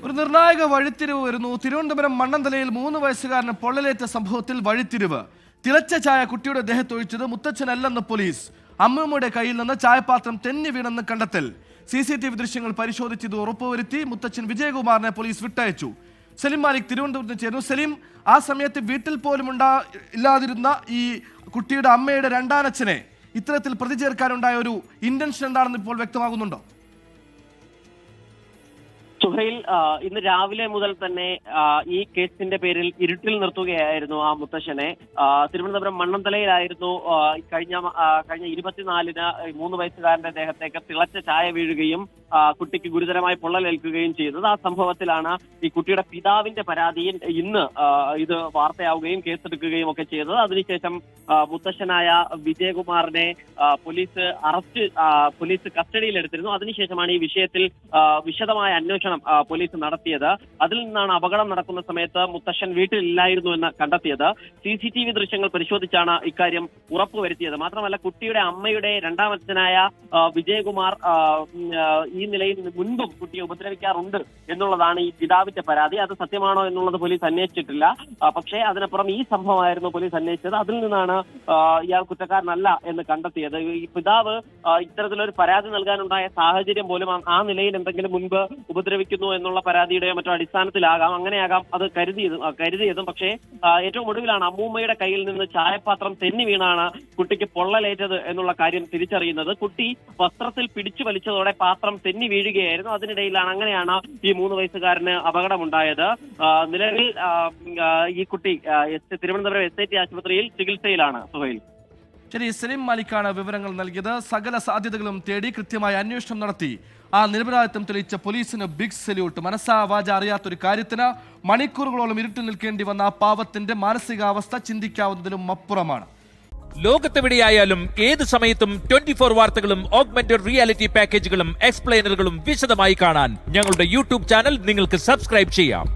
ഒരു നിർണായക വഴിത്തിരിവ് വരുന്നു. തിരുവനന്തപുരം മണ്ണന്തലയിൽ 3 വയസ്സുകാരന് പൊള്ളലേറ്റ സംഭവത്തിൽ വഴിത്തിരിവ്. തിളച്ച ചായ കുട്ടിയുടെ ദേഹത്തൊഴിച്ചത് മുത്തച്ഛനല്ലെന്ന് പോലീസ്. അമ്മൂമ്മയുടെ കയ്യിൽ നിന്ന് ചായപാത്രം തെന്നി വീണെന്ന് കണ്ടെത്തൽ. CCTV ദൃശ്യങ്ങൾ പരിശോധിച്ചത് ഉറപ്പുവരുത്തി. മുത്തച്ഛൻ വിജയകുമാറിനെ പോലീസ് വിട്ടയച്ചു. സലിം മാലിക് തിരുവനന്തപുരത്ത് ചേർന്നു. സലിം, ആ സമയത്ത് വീട്ടിൽ പോലും ഇല്ലാതിരുന്ന ഈ കുട്ടിയുടെ അമ്മയുടെ രണ്ടാനച്ഛനെ ഇത്തരത്തിൽ പ്രതി ചേർക്കാനുണ്ടായ ഒരു ഇന്റൻഷൻ എന്താണെന്ന് ഇപ്പോൾ വ്യക്തമാകുന്നുണ്ടോ? സുഹൈൽ, ഇന്ന് രാവിലെ മുതൽ തന്നെ ഈ കേസിന്റെ പേരിൽ ഇരുട്ടിൽ നിർത്തുകയായിരുന്നു ആ മുത്തശ്ശനെ. തിരുവനന്തപുരം മണ്ണന്തലയിലായിരുന്നു കഴിഞ്ഞ 24-ന് 3 വയസ്സുകാരന്റെ ദേഹത്തേക്ക് തിളച്ച ചായ വീഴുകയും കുട്ടിക്ക് ഗുരുതരമായി പൊള്ളലേൽക്കുകയും ചെയ്തത്. ആ സംഭവത്തിലാണ് ഈ കുട്ടിയുടെ പിതാവിന്റെ പരാതിയിൽ ഇന്ന് ഇത് വാർത്തയാവുകയും കേസെടുക്കുകയും ഒക്കെ ചെയ്തത്. അതിനുശേഷം മുത്തശ്ശനായ വിജയകുമാറിനെ പോലീസ് കസ്റ്റഡിയിലെടുത്തിരുന്നു. അതിനുശേഷമാണ് ഈ വിഷയത്തിൽ വിശദമായ അന്വേഷണം പോലീസ് നടത്തിയത്. അതിൽ നിന്നാണ് അപകടം നടക്കുന്ന സമയത്ത് മുത്തശ്ശൻ വീട്ടിലില്ലായിരുന്നു എന്ന് കണ്ടെത്തിയത്. CCTV ദൃശ്യങ്ങൾ പരിശോധിച്ചാണ് ഇക്കാര്യം ഉറപ്പുവരുത്തിയത്. മാത്രമല്ല, കുട്ടിയുടെ അമ്മയുടെ രണ്ടാമച്ഛനായ വിജയകുമാർ ഈ നിലയിൽ മുൻപും കുട്ടിയെ ഉപദ്രവിക്കാറുണ്ട് എന്നുള്ളതാണ് ഈ പിതാവിന്റെ പരാതി. അത് സത്യമാണോ എന്നുള്ളത് പോലീസ് അന്വേഷിച്ചിട്ടില്ല. പക്ഷേ അതിനപ്പുറം ഈ സംഭവമായിരുന്നു പോലീസ് അന്വേഷിച്ചത്. അതിൽ നിന്നാണ് ഇയാൾ കുറ്റക്കാരനല്ല എന്ന് കണ്ടെത്തിയത്. ഈ പിതാവ് ഇത്തരത്തിലൊരു പരാതി നൽകാനുണ്ടായ സാഹചര്യം പോലും ആ നിലയിൽ എന്തെങ്കിലും മുൻപ് ഉപദ്രവിക്കുന്നു എന്നുള്ള പരാതിയുടെ മറ്റോ അടിസ്ഥാനത്തിലാകാം, അങ്ങനെയാകാം അത് കരുതിയതും. പക്ഷേ ഏറ്റവും ഒടുവിലാണ് അമ്മൂമ്മയുടെ കയ്യിൽ നിന്ന് ചായപാത്രം തെന്നി വീണാണ് കുട്ടിക്ക് പൊള്ളലേറ്റത് എന്നുള്ള കാര്യം തിരിച്ചറിയുന്നത്. കുട്ടി വസ്ത്രത്തിൽ പിടിച്ചു വലിച്ചതോടെ പാത്രം തെന്നി വീഴുകയായിരുന്നു. അതിനിടയിലാണ് അങ്ങനെയാണ് ഈ 3 വയസ്സുകാരന് അപകടമുണ്ടായത്. നിലവിൽ ഈ കുട്ടി തിരുവനന്തപുരം SIT ആശുപത്രിയിൽ ചികിത്സയിലാണ്. സുഹൈൽ, ശരി, സലിം മാലിക്കാണ് വിവരങ്ങൾ നൽകിയത്. സകല സാധ്യതകളും തേടി കൃത്യമായ അന്വേഷണം നടത്തി ആ നിരപരാധിത്വം തെളിയിച്ച പോലീസിന് ബിഗ് സല്യൂട്ട്. മനസ്സാ വാച അറിയാത്തൊരു കാര്യത്തിന് മണിക്കൂറുകളോളം ഇരുട്ടി നിൽക്കേണ്ടി വന്ന ആ പാവത്തിന്റെ മാനസികാവസ്ഥ ചിന്തിക്കാവുന്നതിലും അപ്പുറമാണ്. ലോകത്തെവിടെയായാലും ഏത് സമയത്തും 24 വാർത്തകളും ഓഗ്മെന്റഡ് റിയാലിറ്റി പാക്കേജുകളും എക്സ്പ്ലെയിനറുകളും വിശദമായി കാണാൻ ഞങ്ങളുടെ YouTube ചാനൽ നിങ്ങൾക്ക് സബ്സ്ക്രൈബ് ചെയ്യാം.